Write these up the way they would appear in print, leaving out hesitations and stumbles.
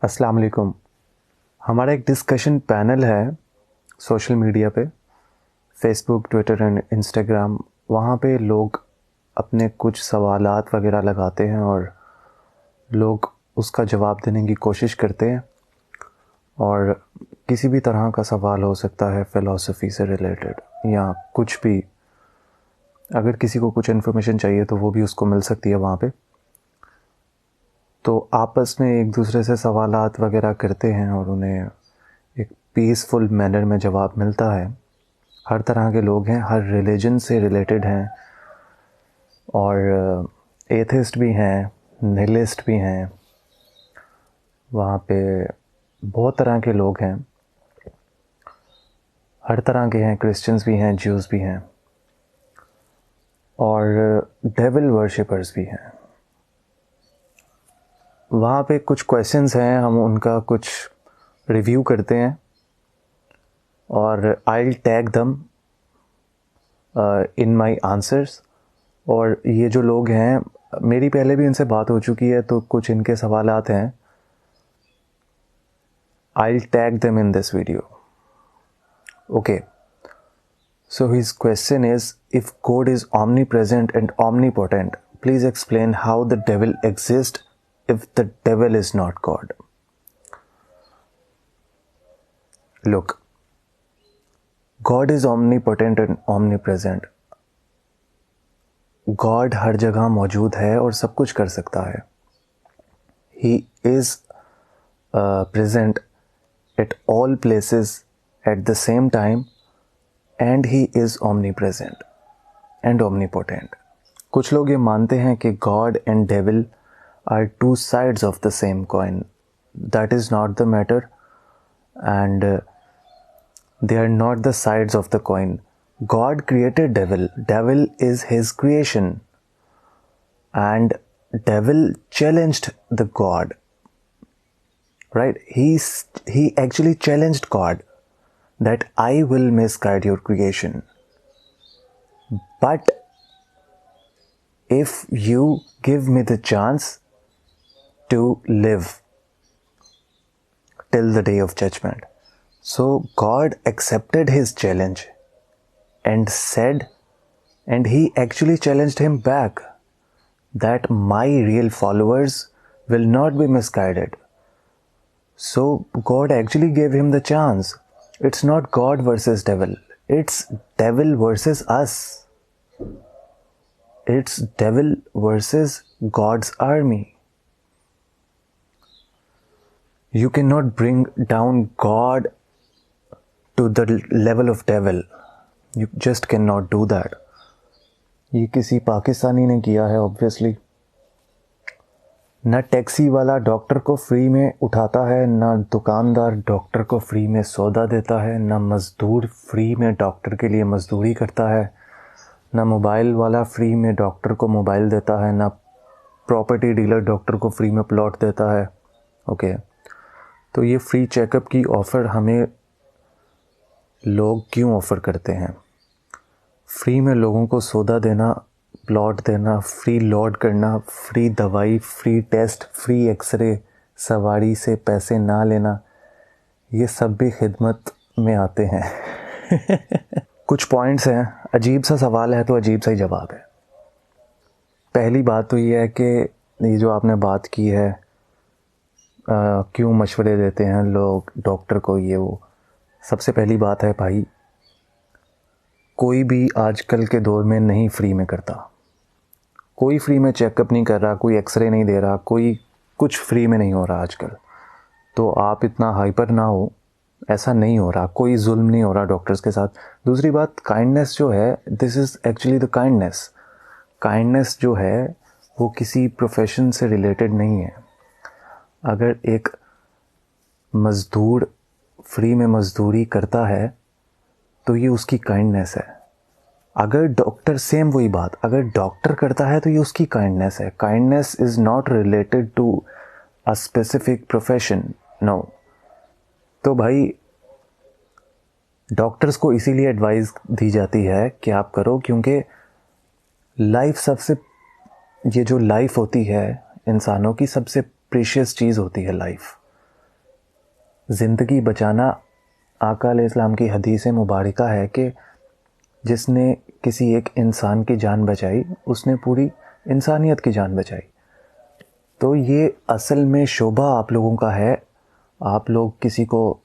अस्सलाम वालेकुम। हमारा एक डिस्कशन पैनल है सोशल मीडिया पे, फेसबुक, ट्विटर एंड इंस्टाग्राम। वहाँ पे लोग अपने कुछ सवालात वगैरह लगाते हैं और लोग उसका जवाब देने की कोशिश करते हैं। और किसी भी तरह का सवाल हो सकता है, फ़िलासफ़ी से रिलेटेड या कुछ भी। अगर किसी को कुछ इन्फॉर्मेशन चाहिए तो वो भी उसको मिल सकती है वहाँ पे। तो आपस में एक दूसरे से सवालात वगैरह करते हैं और उन्हें एक पीसफुल मैनर में जवाब मिलता है। हर तरह के लोग हैं, हर रिलीजन से रिलेटेड हैं और एथिस्ट भी हैं, निहिलिस्ट भी हैं। वहाँ पे बहुत तरह के लोग हैं, हर तरह के हैं। क्रिश्चियंस भी हैं, ज्यूज़ भी हैं और डेविल वर्शिपर्स भी हैं। वहाँ पे कुछ क्वेश्चंस हैं, हम उनका कुछ रिव्यू करते हैं और आई विल टैग दम इन माई आंसर्स। और ये जो लोग हैं, मेरी पहले भी इनसे बात हो चुकी है, तो कुछ इनके सवालात हैं। I will tag them in this video. Okay, so his question is, if God is omnipresent and omnipotent, please explain how the devil exists if the devil is not God. Look, God is omnipotent and omnipresent. God हर जगह मौजूद है और सब कुछ कर सकता है। He is present at all places at the same time and he is omnipresent and omnipotent. कुछ लोग ये मानते हैं कि God and devil are two sides of the same coin. That is not the matter, and they are not the sides of the coin. God created devil. Devil is his creation, and devil challenged the God. Right? He actually challenged God that I will misguide your creation. But if you give me the chance to live till the day of judgment. So God accepted his challenge and said, and he actually challenged him back, that my real followers will not be misguided. So God actually gave him the chance. It's not God versus devil. It's devil versus us. It's devil versus God's army. You cannot bring down God to the level of devil. You just cannot do that. ये किसी पाकिस्तानी ने किया है obviously. ना taxi वाला doctor को free में उठाता है, ना दुकानदार डॉक्टर को फ्री में सौदा देता है, ना मज़दूर फ्री में डॉक्टर के लिए मज़दूरी करता है, ना मोबाइल वाला फ्री में डॉक्टर को मोबाइल देता है, ना प्रॉपर्टी डीलर डॉक्टर को फ्री में प्लॉट देता है। ओके, तो ये फ्री चेकअप की ऑफ़र हमें लोग क्यों ऑफ़र करते हैं? फ्री में लोगों को सौदा देना, प्लॉट देना, फ्री लॉट करना, फ्री दवाई, फ्री टेस्ट, फ्री एक्सरे, सवारी से पैसे ना लेना, ये सब भी खिदमत में आते हैं। कुछ पॉइंट्स हैं, अजीब सा सवाल है तो अजीब सा ही जवाब है। पहली बात तो ये है कि ये जो आपने बात की है, क्यों मशवरे देते हैं लोग डॉक्टर को, ये वो। सबसे पहली बात है भाई, कोई भी आजकल के दौर में नहीं फ्री में करता। कोई फ्री में चेकअप नहीं कर रहा, कोई एक्सरे नहीं दे रहा, कोई कुछ फ्री में नहीं हो रहा आजकल। तो आप इतना हाइपर ना हो, ऐसा नहीं हो रहा, कोई जुल्म नहीं हो रहा डॉक्टर्स के साथ। दूसरी बात, काइंडनेस जो है, this is actually the kindness. Kindness जो है वो किसी प्रोफेशन से रिलेटेड नहीं है। अगर एक मज़दूर फ्री में मज़दूरी करता है तो ये उसकी काइंडनेस है। अगर डॉक्टर, सेम वही बात, अगर डॉक्टर करता है तो ये उसकी काइंडनेस है। Kindness is not related to a specific profession, no. तो भाई डॉक्टर्स को इसीलिए एडवाइस दी जाती है कि आप करो, क्योंकि लाइफ सबसे, ये जो लाइफ होती है इंसानों की, सबसे प्रीशियस चीज़ होती है लाइफ। ज़िंदगी बचाना आका अलैहिस्सलाम की हदीस मुबारका है कि जिसने किसी एक इंसान की जान बचाई उसने पूरी इंसानियत की जान बचाई। तो ये असल में शोभा आप लोगों का है। आप लोग किसी को,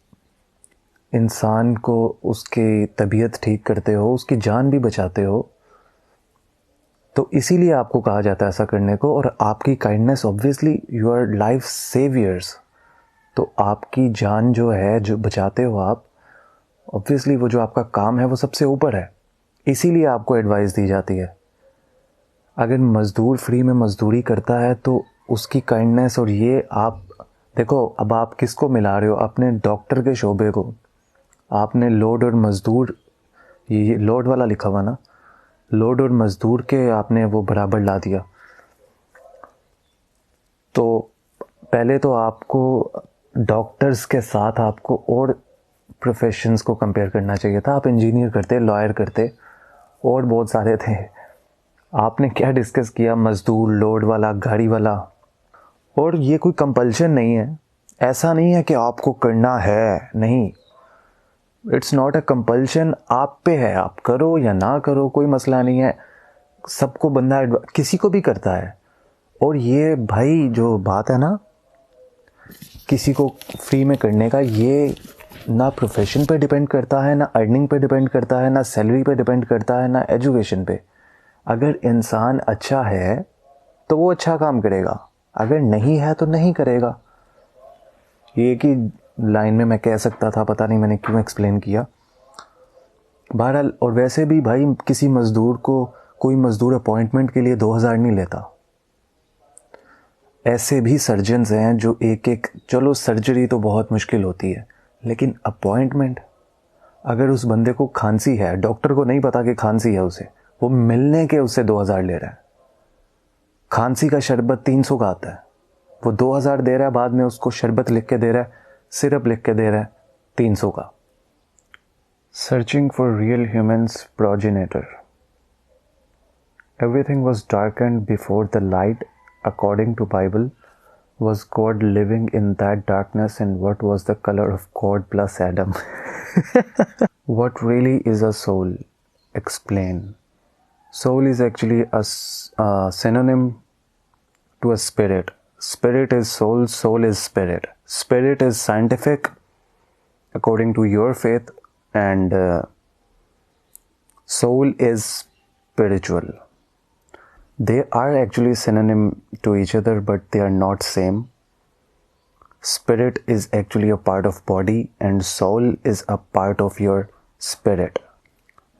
इंसान को, उसकी तबीयत ठीक करते हो, उसकी जान भी बचाते हो, तो इसीलिए आपको कहा जाता है ऐसा करने को। और आपकी kindness, obviously you our life saviours, तो आपकी जान जो है, जो बचाते हो आप, ऑब्वियसली वो जो आपका काम है वो सबसे ऊपर है, इसीलिए आपको एडवाइस दी जाती है। अगर मज़दूर फ्री में मज़दूरी करता है तो उसकी काइंडनेस, और ये आप देखो, अब आप किसको मिला रहे हो? अपने डॉक्टर के शोबे को आपने लोड और मज़दूर, ये लोड वाला लिखा हुआ ना, लोड और मज़दूर के आपने वो बराबर ला दिया। तो पहले तो आपको डॉक्टर्स के साथ आपको और प्रोफेशंस को कंपेयर करना चाहिए था। आप इंजीनियर करते, लॉयर करते, और बहुत सारे थे। आपने क्या डिस्कस किया? मज़दूर, लोड वाला, गाड़ी वाला। और ये कोई कंपल्शन नहीं है, ऐसा नहीं है कि आपको करना है, नहीं, इट्स नॉट अ कंपल्शन। आप पे है, आप करो या ना करो, कोई मसला नहीं है। सबको बंदा किसी को भी करता है। और ये भाई जो बात है ना किसी को फ्री में करने का, ये ना प्रोफेशन पे डिपेंड करता है, ना अर्निंग पे डिपेंड करता है, ना सैलरी पे डिपेंड करता है, ना एजुकेशन पे। अगर इंसान अच्छा है तो वो अच्छा काम करेगा, अगर नहीं है तो नहीं करेगा। ये कि लाइन में मैं कह सकता था, पता नहीं मैंने क्यों एक्सप्लेन किया। बहरहाल, और वैसे भी भाई किसी मज़दूर को, कोई मज़दूर अपॉइंटमेंट के लिए 2000 नहीं लेता। ऐसे भी सर्जन्स हैं जो एक एक, चलो सर्जरी तो बहुत मुश्किल होती है, लेकिन अपॉइंटमेंट, अगर उस बंदे को खांसी है, डॉक्टर को नहीं पता कि खांसी है उसे, वो मिलने के उससे 2000 ले रहा है। खांसी का शरबत 300 का आता है, वो 2000 दे रहा है, बाद में उसको शरबत लिख के दे रहा है, सिरप लिख के दे रहा है 300 का। Searching for real humans progenitor. Everything was darkened before the light, according to Bible. Was God living in that darkness, and what was the color of God plus Adam? What really is a soul? Explain. Soul is actually a synonym to a spirit. Spirit is soul, soul is spirit. Spirit is scientific according to your faith, and soul is spiritual. They are actually synonym to each other, but they are not same. Spirit is actually a part of body, and soul is a part of your spirit.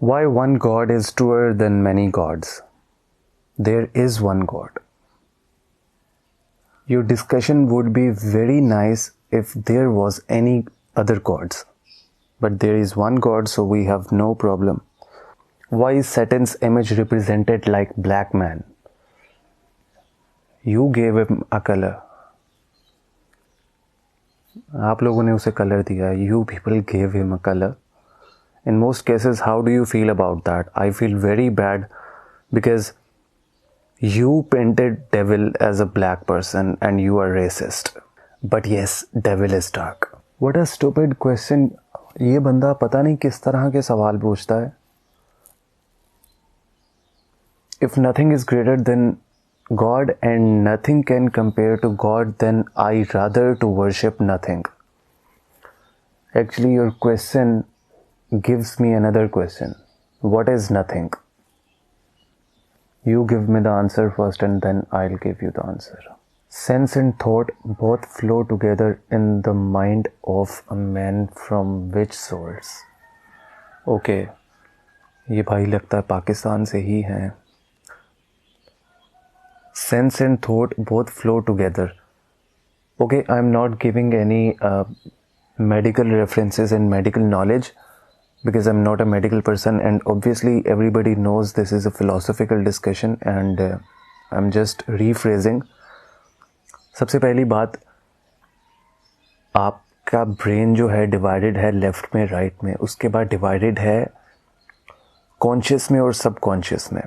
Why one God is truer than many gods? There is one God. Your discussion would be very nice if there was any other gods, but there is one God, so we have no problem. Why is Satan's image represented like black man? You gave him a color. आप लोगों ने उसे colour दिया. You people gave him a color. In most cases, how do you feel about that? I feel very bad because you painted devil as a black person and you are racist. But yes, devil is dark. What a stupid question. ये बंदा पता नहीं किस तरह के सवाल पूछता है. If nothing is greater than God and nothing can compare to God, then I rather to worship nothing. Actually, your question gives me another question. What is nothing? You give me the answer first and then I'll give you the answer. Sense and thought both flow together in the mind of a man, from which source? Okay, ये भाई लगता है पाकिस्तान से ही हैं. Sense and thought both flow together. Okay, I'm not giving any medical references and medical knowledge because I'm not a medical person, and obviously everybody knows this is a philosophical discussion, and I'm just rephrasing. सबसे पहली बात, आपका brain जो है divided है left में, right में. उसके बाद डिवाइडेड है कॉन्शियस में और सबकॉन्शियस में.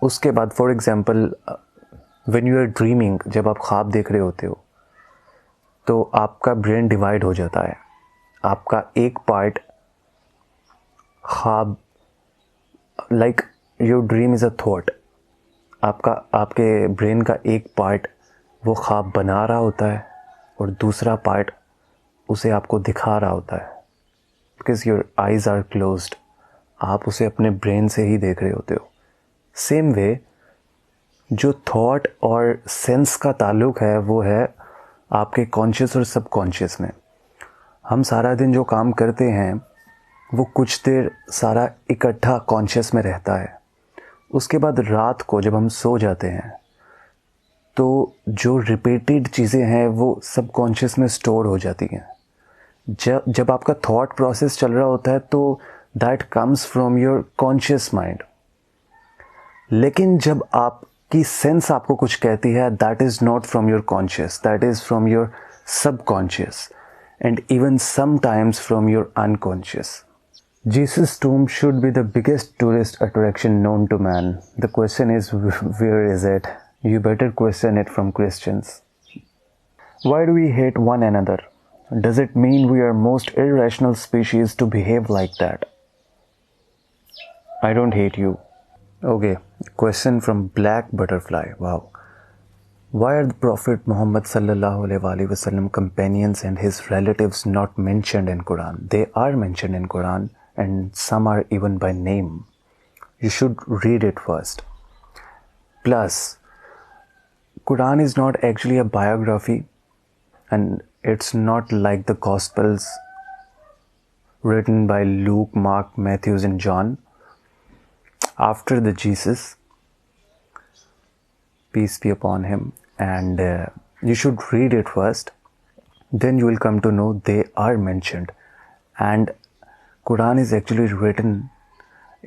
उसके बाद for example when you are dreaming, जब आप ख्वाब देख रहे होते हो, तो आपका ब्रेन डिवाइड हो जाता है। आपका एक पार्ट ख्वाब, like your dream is a thought, आपके ब्रेन का एक पार्ट वो ख्वाब बना रहा होता है और दूसरा पार्ट उसे आपको दिखा रहा होता है। Because your eyes are closed, आप उसे अपने ब्रेन से ही देख रहे होते हो। सेम वे जो थॉट और सेंस का ताल्लुक है वो है आपके कॉन्शियस और सबकॉन्शियस में। हम सारा दिन जो काम करते हैं वो कुछ देर सारा इकट्ठा कॉन्शियस में रहता है। उसके बाद रात को जब हम सो जाते हैं तो जो रिपीटेड चीज़ें हैं वो सबकॉन्शियस में स्टोर हो जाती हैं। जब आपका थॉट प्रोसेस चल रहा होता है तो that comes from your conscious mind. लेकिन जब आपकी सेंस आपको कुछ कहती है, that is not from your conscious, that is from your subconscious and even sometimes from your unconscious. Jesus' tomb should be the biggest tourist attraction known to man. The question is, where is it? You better question it from Christians. Why do we hate one another? Does it mean we are most irrational species to behave like that? I don't hate you. Okay, question from Black Butterfly. Wow. Why are the Prophet Muhammad sallallahu alaihi wasallam companions and his relatives not mentioned in Quran? They are mentioned in Quran and some are even by name. You should read it first. Plus, Quran is not actually a biography and it's not like the Gospels written by Luke, Mark, Matthew and John. After the Jesus, peace be upon him, and you should read it first, then you will come to know they are mentioned. And Quran is actually written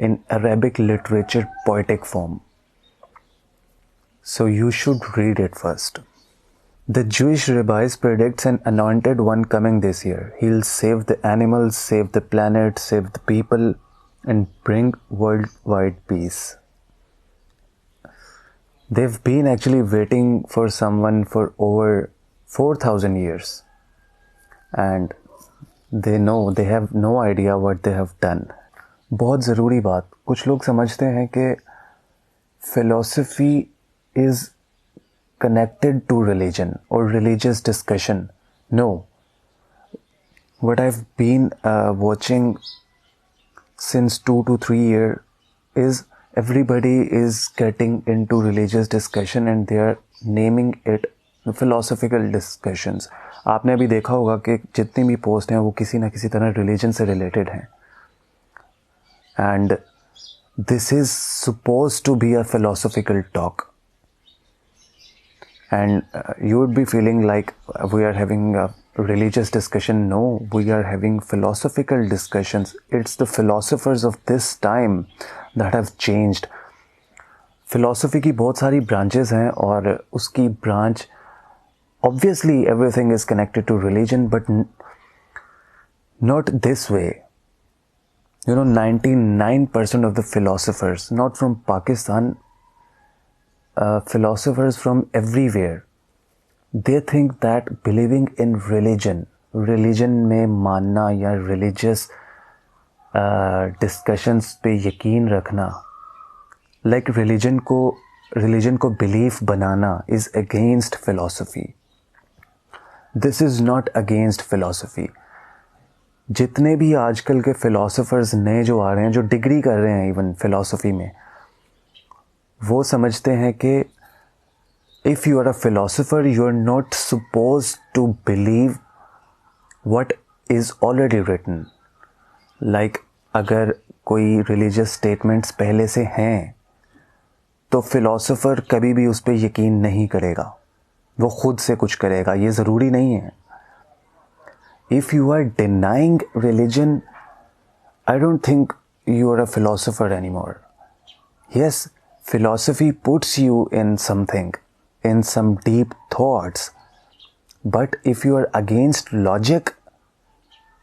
in Arabic literature poetic form, so you should read it first. The Jewish rabbis predicts an anointed one coming this year. He'll save the animals, save the planet, save the people and bring worldwide peace. They've been actually waiting for someone for over 4,000 years and they have no idea what they have done. बहुत ज़रूरी बात, कुछ लोग समझते हैं कि philosophy is connected to religion or religious discussion. No. What I've been watching since 2 to 3 years is everybody is getting into religious discussion and they are naming it philosophical discussions. आपने अभी देखा होगा कि जितनी भी पोस्ट हैं वो किसी ना किसी तरह रिलीजन से रिलेटेड हैं and this is supposed to be a philosophical talk and you would be feeling like we are having a religious discussion. No, we are having philosophical discussions. It's the philosophers of this time that have changed. Philosophy की बहुत सारी branches हैं और उसकी branch obviously everything is connected to religion but not this way. You know, 99% of the philosophers, not from Pakistan, philosophers from everywhere, they think that believing in religion में मानना या religious discussions पे यकीन रखना, like religion को belief banana is against philosophy. This is not against philosophy. जितने भी आजकल के philosophers नए जो आ रहे हैं, जो डिग्री कर रहे हैं even philosophy में, वो समझते हैं कि if you are a philosopher, you are not supposed to believe what is already written. Like अगर कोई religious statements पहले से हैं तो philosopher कभी भी उस पर यकीन नहीं करेगा, वो खुद से कुछ करेगा, ये ज़रूरी नहीं है. If you are denying religion, I don't think you are a philosopher anymore. Yes, philosophy puts you in something, in some deep thoughts. But if you are against logic,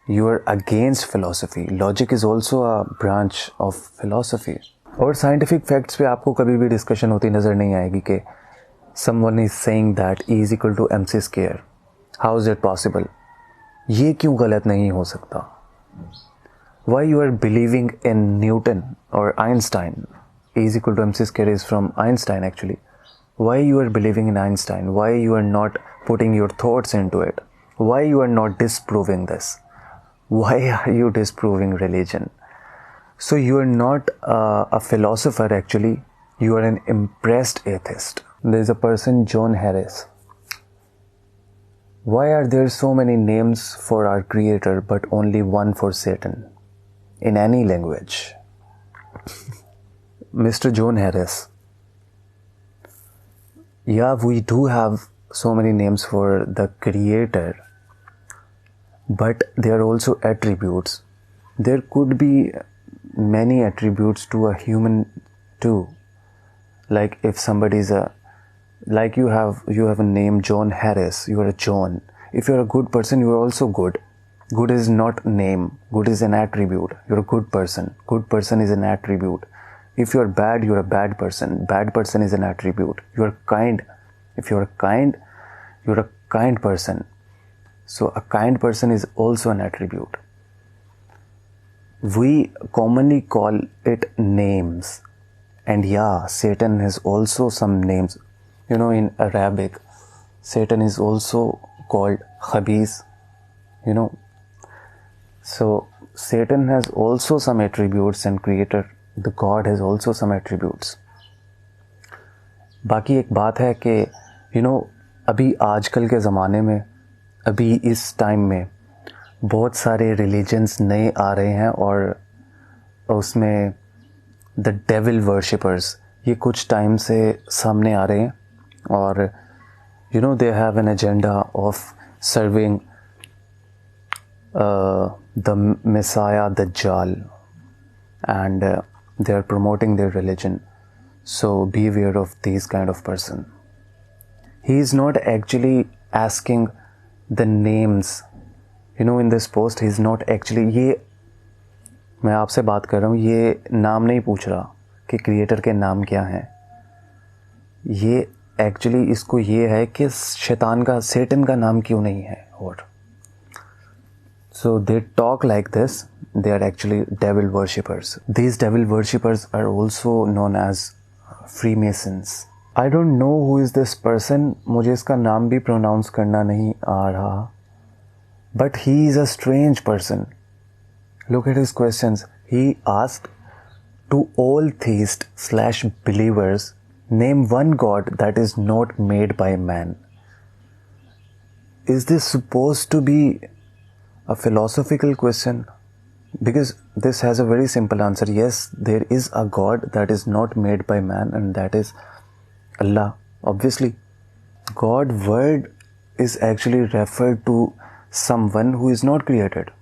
you are against philosophy. Logic is also a branch of philosophy. और scientific facts पे आपको कभी भी discussion होती नज़र नहीं आएगी कि someone is saying that E is equal to mc square. How is it possible? ये क्यों गलत नहीं हो सकता? Why you are believing in Newton or Einstein? E is equal to mc square is from Einstein actually. Why you are believing in Einstein? Why you are not putting your thoughts into it? Why you are not disproving this? Why are you disproving religion? So you are not a philosopher actually. You are an impressed atheist. There is a person, John Harris. Why are there so many names for our creator but only one for Satan? In any language. Mr. John Harris. Yeah, we do have so many names for the creator, but there are also attributes. There could be many attributes to a human too. Like if somebody is like you have a name John Harris, you are a John. If you are a good person, you are also good. Good is not name. Good is an attribute. You're a good person. Good person is an attribute. If you're bad, you're a bad person. Bad person is an attribute. You're kind. If you're kind, you're a kind person. So a kind person is also an attribute. We commonly call it names. And yeah, Satan has also some names. You know, in Arabic, Satan is also called Khabis. You know, so Satan has also some attributes and creator, the God has also some attributes. बाकी एक बात है कि अभी आजकल के ज़माने में, अभी इस टाइम में बहुत सारे रिलीजन्स नए आ रहे हैं और उसमें द डेविल वर्शिपर्स ये कुछ टाइम से सामने आ रहे हैं और they have an agenda of serving the Messiah Dajjal, and they are promoting their religion. So be aware of these kind of person. He is not actually asking the names. In this post he is not actually, ये मैं आपसे बात कर रहा हूँ, ये नाम नहीं पूछ रहा कि क्रिएटर के नाम क्या हैं. ये एक्चुअली इसको ये है कि सेटन का नाम क्यों नहीं है. और so they talk like this. They are actually devil worshippers. These devil worshippers are also known as Freemasons. I don't know who is this person. मुझे इसका नाम भी pronounce करना नहीं आ रहा. But he is a strange person. Look at his questions. He asked to all theists/believers, name one God that is not made by man. Is this supposed to be a philosophical question? Because this has a very simple answer. Yes, there is a God that is not made by man, and that is Allah. Obviously, God word is actually referred to someone who is not created.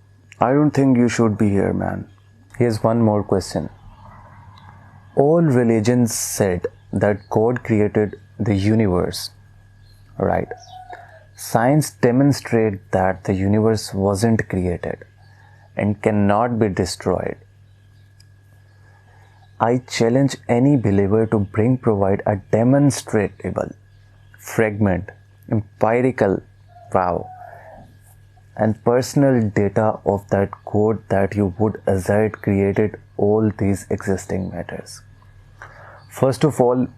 I don't think you should be here, man. Here's one more question. All religions said that God created the universe, right? Science demonstrates that the universe wasn't created and cannot be destroyed. I challenge any believer to provide a demonstrable, fragment, empirical, and personal data of that God that you would assert created all these existing matters. First of all,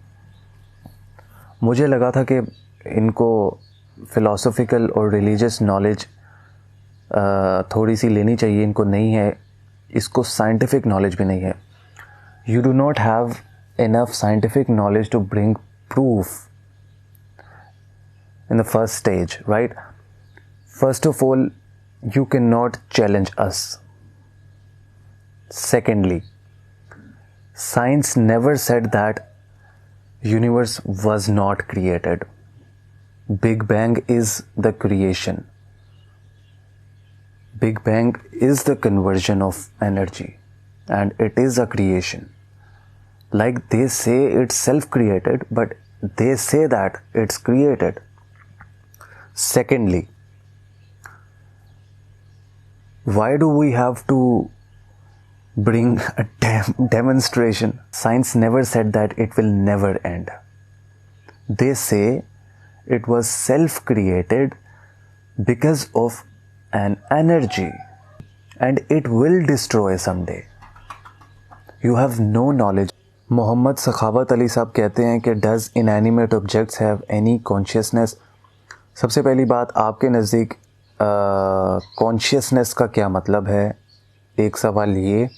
मुझे लगा था कि इनको philosophical और religious knowledge थोड़ी सी लेनी चाहिए. इनको नहीं है. इसको साइंटिफिक नॉलेज भी नहीं है. You do not have enough scientific knowledge to bring proof in the first stage, right? First of all, you cannot challenge us. Secondly, science never said that universe was not created. Big Bang is the creation. Big Bang is the conversion of energy, and it is a creation. Like they say it's self-created, but they say that it's created. Secondly, why do we have to bring a demonstration? Science never said that it will never end. They say it was self-created. because of an energy and it will destroy someday. You have no knowledge. Mohammad Sakhawat Ali साहब कहते हैं कि does inanimate objects have any consciousness. सबसे पहली बात, आपके नज़दीक consciousness का क्या मतलब है, एक सवाल ये,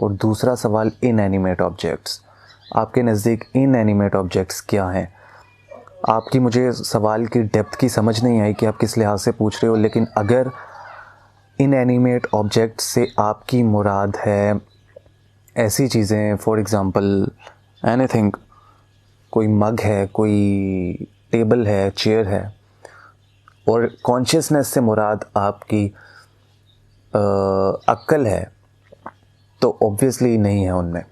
और दूसरा सवाल इनएनिमेट ऑब्जेक्ट्स, आपके नज़दीक इनएनिमेट ऑब्जेक्ट्स क्या हैं। आपकी मुझे सवाल की डेप्थ की समझ नहीं आई कि आप किस लिहाज से पूछ रहे हो, लेकिन अगर इनएनिमेट ऑब्जेक्ट से आपकी मुराद है ऐसी चीज़ें, फॉर एग्ज़ाम्पल एनीथिंग, कोई मग है, कोई टेबल है, चेयर है, और कॉन्शियसनेस से मुराद आपकी अक्ल है, तो ऑब्वियसली नहीं है उनमें।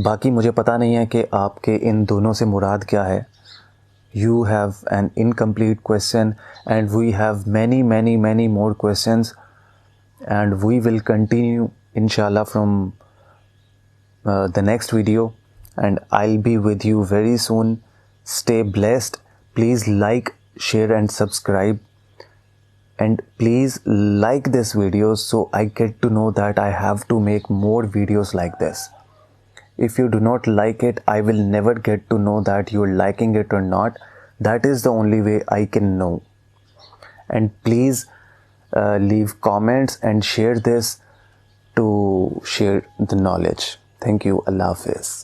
बाकी मुझे पता नहीं है कि आपके इन दोनों से मुराद क्या है। You have an incomplete question and we have many more questions, and we will continue inshallah from the next video, and I'll be with you very soon. Stay blessed. Please like, share and subscribe, and please like this video so I get to know that I have to make more videos like this. If you do not like it, I will never get to know that you're liking it or not. That is the only way I can know. And please leave comments and share this to share the knowledge. Thank you. Allah Hafiz.